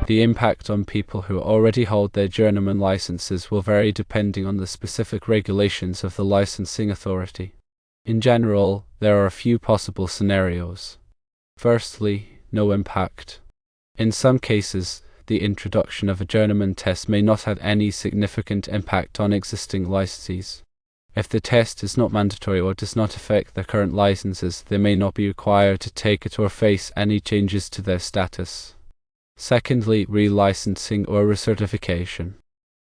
The impact on people who already hold their journeyman licenses will vary depending on the specific regulations of the licensing authority. In general, there are a few possible scenarios. Firstly, no impact. In some cases, the introduction of a journeyman test may not have any significant impact on existing licensees. If the test is not mandatory or does not affect their current licenses, they may not be required to take it or face any changes to their status. Secondly, relicensing or recertification.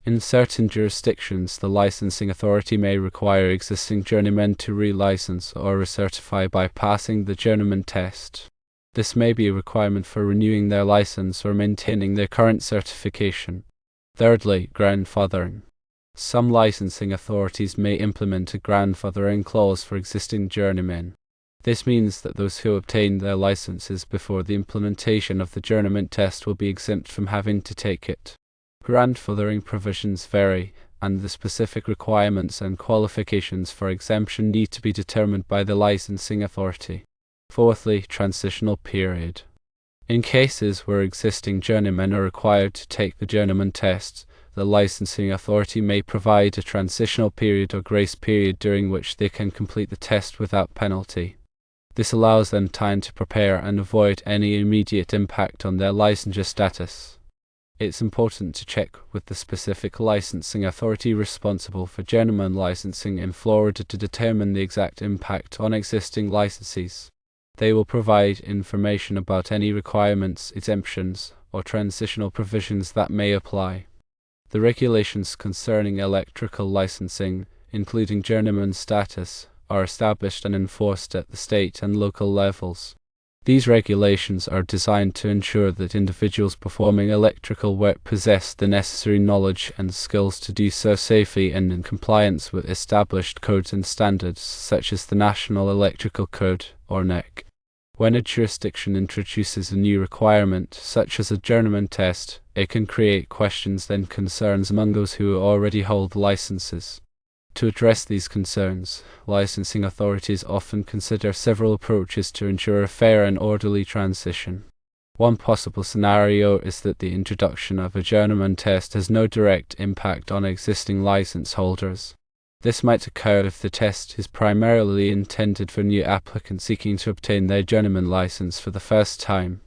In certain jurisdictions, the licensing authority may require existing journeymen to relicense or recertify by passing the journeyman test. This may be a requirement for renewing their license or maintaining their current certification. Thirdly, grandfathering. Some licensing authorities may implement a grandfathering clause for existing journeymen. This means that those who obtained their licenses before the implementation of the journeyman test will be exempt from having to take it. Grandfathering provisions vary, and the specific requirements and qualifications for exemption need to be determined by the licensing authority. Fourthly, transitional period. In cases where existing journeymen are required to take the journeyman test, the licensing authority may provide a transitional period or grace period during which they can complete the test without penalty. This allows them time to prepare and avoid any immediate impact on their licensure status. It's important to check with the specific licensing authority responsible for journeyman licensing in Florida to determine the exact impact on existing licensees. They will provide information about any requirements, exemptions, or transitional provisions that may apply. The regulations concerning electrical licensing, including journeyman status, are established and enforced at the state and local levels. These regulations are designed to ensure that individuals performing electrical work possess the necessary knowledge and skills to do so safely and in compliance with established codes and standards, such as the National Electrical Code, or NEC. When a jurisdiction introduces a new requirement, such as a journeyman test, it can create questions and concerns among those who already hold licenses. To address these concerns, licensing authorities often consider several approaches to ensure a fair and orderly transition. One possible scenario is that the introduction of a journeyman test has no direct impact on existing license holders. This might occur if the test is primarily intended for new applicants seeking to obtain their journeyman license for the first time.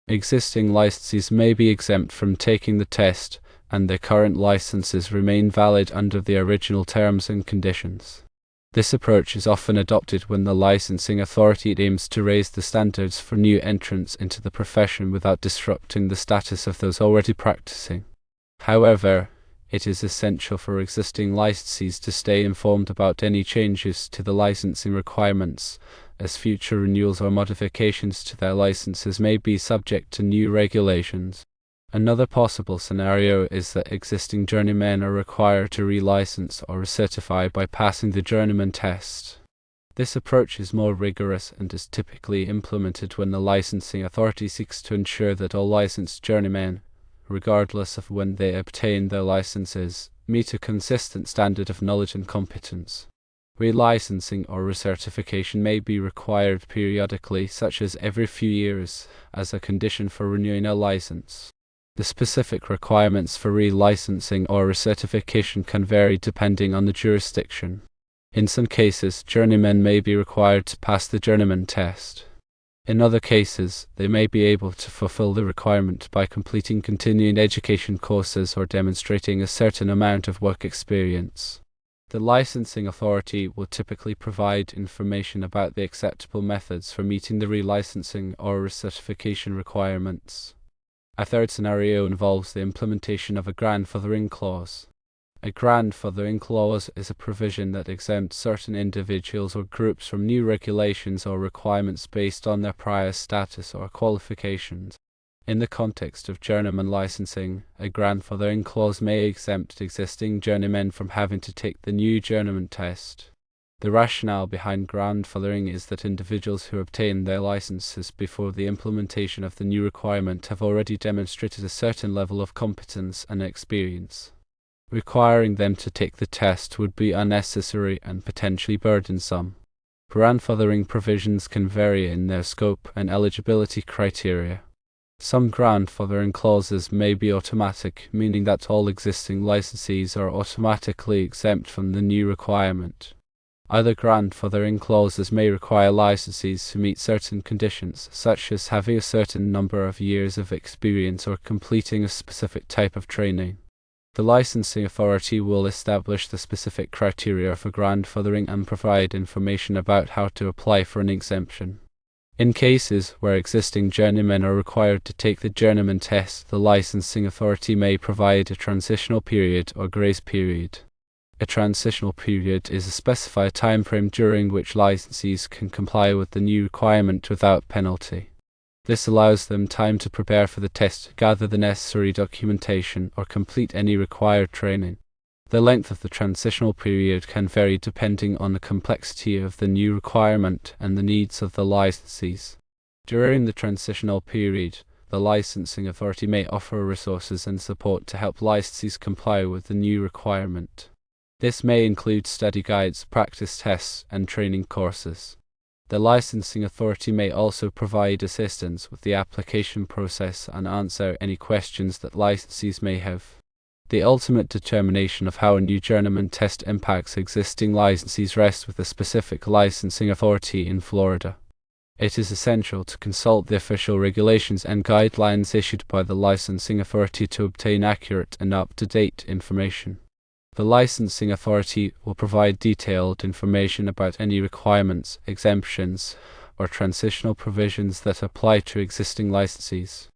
Existing licensees may be exempt from taking the test, and their current licenses remain valid under the original terms and conditions. This approach is often adopted when the licensing authority aims to raise the standards for new entrants into the profession without disrupting the status of those already practicing. However, it is essential for existing licensees to stay informed about any changes to the licensing requirements, as future renewals or modifications to their licenses may be subject to new regulations. Another possible scenario is that existing journeymen are required to relicense or recertify by passing the journeyman test. This approach is more rigorous and is typically implemented when the licensing authority seeks to ensure that all licensed journeymen, regardless of when they obtain their licenses, meet a consistent standard of knowledge and competence. Relicensing or recertification may be required periodically, such as every few years, as a condition for renewing a license. The specific requirements for relicensing or recertification can vary depending on the jurisdiction. In some cases, journeymen may be required to pass the journeyman test. In other cases, they may be able to fulfill the requirement by completing continuing education courses or demonstrating a certain amount of work experience. The licensing authority will typically provide information about the acceptable methods for meeting the relicensing or recertification requirements. A third scenario involves the implementation of a grandfathering clause. A grandfathering clause is a provision that exempts certain individuals or groups from new regulations or requirements based on their prior status or qualifications. In the context of journeyman licensing, a grandfathering clause may exempt existing journeymen from having to take the new journeyman test. The rationale behind grandfathering is that individuals who obtain their licenses before the implementation of the new requirement have already demonstrated a certain level of competence and experience. Requiring them to take the test would be unnecessary and potentially burdensome. Grandfathering provisions can vary in their scope and eligibility criteria. Some grandfathering clauses may be automatic, meaning that all existing licensees are automatically exempt from the new requirement. Other grandfathering clauses may require licensees to meet certain conditions, such as having a certain number of years of experience or completing a specific type of training. The licensing authority will establish the specific criteria for grandfathering and provide information about how to apply for an exemption. In cases where existing journeymen are required to take the journeyman test, the licensing authority may provide a transitional period or grace period. A transitional period is a specified time frame during which licensees can comply with the new requirement without penalty. This allows them time to prepare for the test, gather the necessary documentation, or complete any required training. The length of the transitional period can vary depending on the complexity of the new requirement and the needs of the licensees. During the transitional period, the licensing authority may offer resources and support to help licensees comply with the new requirement. This may include study guides, practice tests, and training courses. The licensing authority may also provide assistance with the application process and answer any questions that licensees may have. The ultimate determination of how a new journeyman test impacts existing licensees rests with the specific licensing authority in Florida. It is essential to consult the official regulations and guidelines issued by the licensing authority to obtain accurate and up-to-date information. The licensing authority will provide detailed information about any requirements, exemptions, or transitional provisions that apply to existing licensees.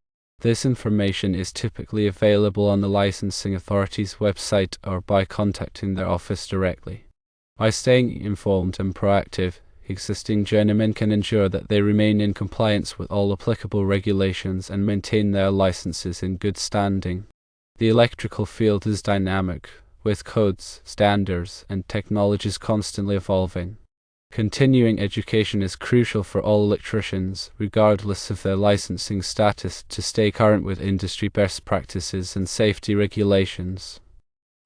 This information is typically available on the licensing authority's website or by contacting their office directly. By staying informed and proactive, existing journeymen can ensure that they remain in compliance with all applicable regulations and maintain their licenses in good standing. The electrical field is dynamic, with codes, standards, and technologies constantly evolving. Continuing education is crucial for all electricians, regardless of their licensing status, to stay current with industry best practices and safety regulations.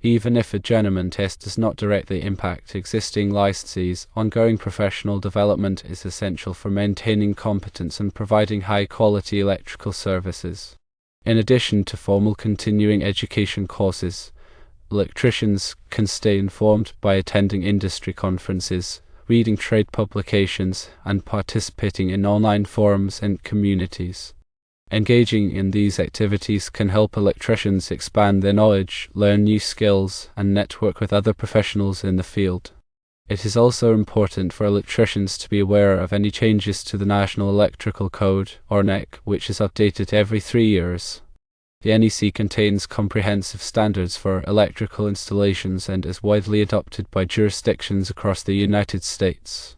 Even if a journeyman test does not directly impact existing licensees, ongoing professional development is essential for maintaining competence and providing high-quality electrical services. In addition to formal continuing education courses, electricians can stay informed by attending industry conferences, reading trade publications, and participating in online forums and communities. Engaging in these activities can help electricians expand their knowledge, learn new skills, and network with other professionals in the field. It is also important for electricians to be aware of any changes to the National Electrical Code, or NEC, which is updated every 3 years. The NEC contains comprehensive standards for electrical installations and is widely adopted by jurisdictions across the United States.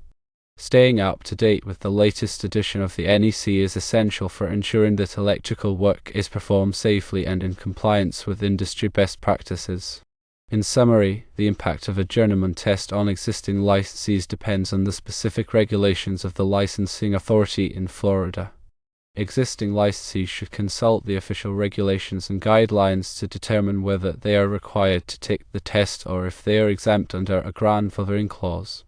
Staying up to date with the latest edition of the NEC is essential for ensuring that electrical work is performed safely and in compliance with industry best practices. In summary, the impact of a journeyman test on existing licensees depends on the specific regulations of the licensing authority in Florida. Existing licensees should consult the official regulations and guidelines to determine whether they are required to take the test or if they are exempt under a grandfathering clause.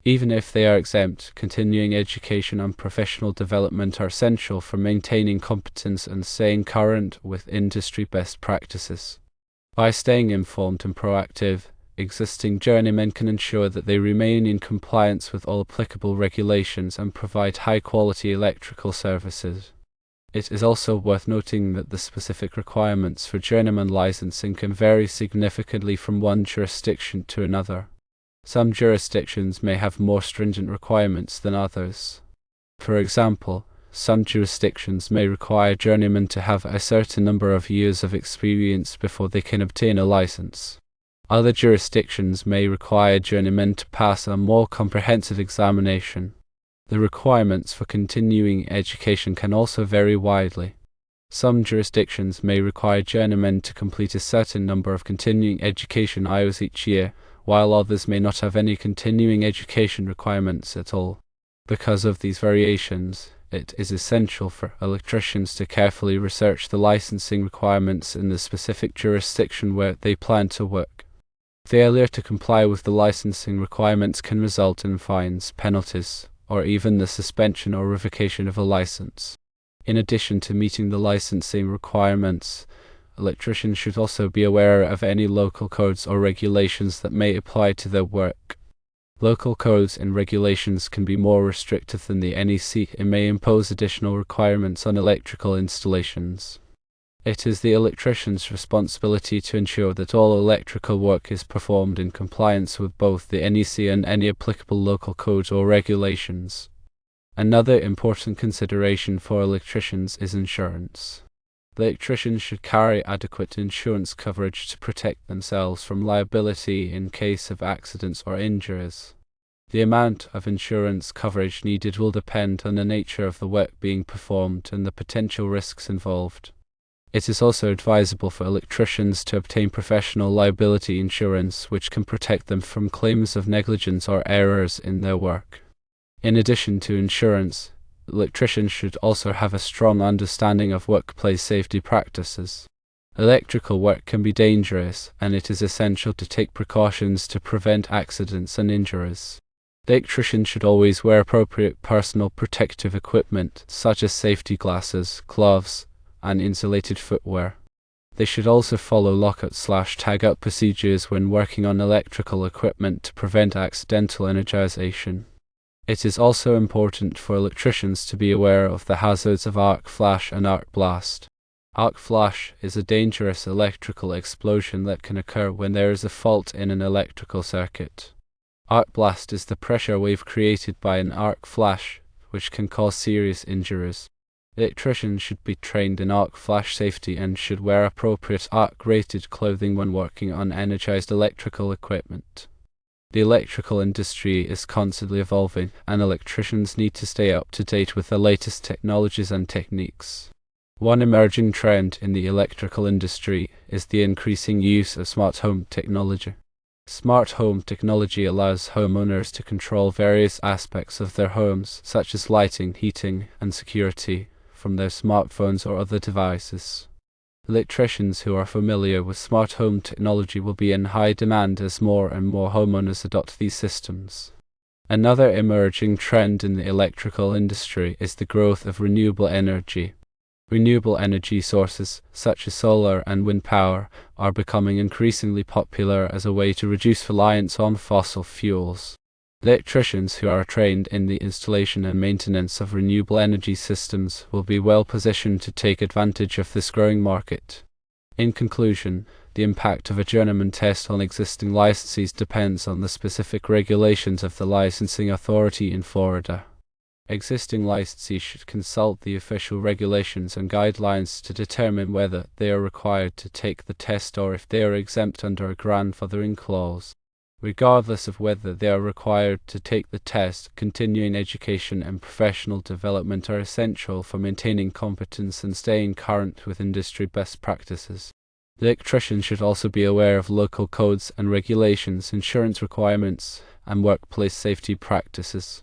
Even if they are exempt, continuing education and professional development are essential for maintaining competence and staying current with industry best practices. By staying informed and proactive, existing journeymen can ensure that they remain in compliance with all applicable regulations and provide high-quality electrical services. It is also worth noting that the specific requirements for journeyman licensing can vary significantly from one jurisdiction to another. Some jurisdictions may have more stringent requirements than others. For example, some jurisdictions may require journeymen to have a certain number of years of experience before they can obtain a license. Other jurisdictions may require journeymen to pass a more comprehensive examination. The requirements for continuing education can also vary widely. Some jurisdictions may require journeymen to complete a certain number of continuing education hours each year, while others may not have any continuing education requirements at all. Because of these variations, it is essential for electricians to carefully research the licensing requirements in the specific jurisdiction where they plan to work. Failure to comply with the licensing requirements can result in fines, penalties, or even the suspension or revocation of a license. In addition to meeting the licensing requirements, electricians should also be aware of any local codes or regulations that may apply to their work. Local codes and regulations can be more restrictive than the NEC and may impose additional requirements on electrical installations. It is the electrician's responsibility to ensure that all electrical work is performed in compliance with both the NEC and any applicable local codes or regulations. Another important consideration for electricians is insurance. Electricians should carry adequate insurance coverage to protect themselves from liability in case of accidents or injuries. The amount of insurance coverage needed will depend on the nature of the work being performed and the potential risks involved. It is also advisable for electricians to obtain professional liability insurance, which can protect them from claims of negligence or errors in their work. In addition to insurance, electricians should also have a strong understanding of workplace safety practices. Electrical work can be dangerous, and it is essential to take precautions to prevent accidents and injuries. Electricians should always wear appropriate personal protective equipment, such as safety glasses, gloves, and insulated footwear. They should also follow lockout/tagout procedures when working on electrical equipment to prevent accidental energization. It is also important for electricians to be aware of the hazards of arc flash and arc blast. Arc flash is a dangerous electrical explosion that can occur when there is a fault in an electrical circuit. Arc blast is the pressure wave created by an arc flash, which can cause serious injuries. Electricians should be trained in arc flash safety and should wear appropriate arc-rated clothing when working on energized electrical equipment. The electrical industry is constantly evolving, and electricians need to stay up to date with the latest technologies and techniques. One emerging trend in the electrical industry is the increasing use of smart home technology. Smart home technology allows homeowners to control various aspects of their homes, such as lighting, heating, and security, from their smartphones or other devices. Electricians who are familiar with smart home technology will be in high demand as more and more homeowners adopt these systems. Another emerging trend in the electrical industry is the growth of renewable energy. Renewable energy sources, such as solar and wind power, are becoming increasingly popular as a way to reduce reliance on fossil fuels. Electricians who are trained in the installation and maintenance of renewable energy systems will be well positioned to take advantage of this growing market. In conclusion, the impact of a journeyman test on existing licensees depends on the specific regulations of the licensing authority in Florida. Existing licensees should consult the official regulations and guidelines to determine whether they are required to take the test or if they are exempt under a grandfathering clause. Regardless of whether they are required to take the test, continuing education and professional development are essential for maintaining competence and staying current with industry best practices. Electricians should also be aware of local codes and regulations, insurance requirements, and workplace safety practices.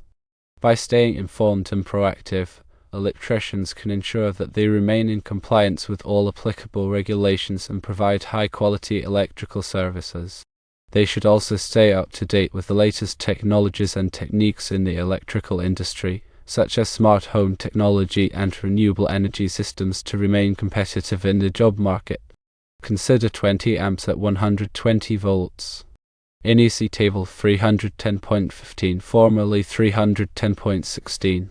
By staying informed and proactive, electricians can ensure that they remain in compliance with all applicable regulations and provide high-quality electrical services. They should also stay up to date with the latest technologies and techniques in the electrical industry, such as smart home technology and renewable energy systems, to remain competitive in the job market. Consider 20 amps at 120 volts. NEC Table 310.15, formerly 310.16.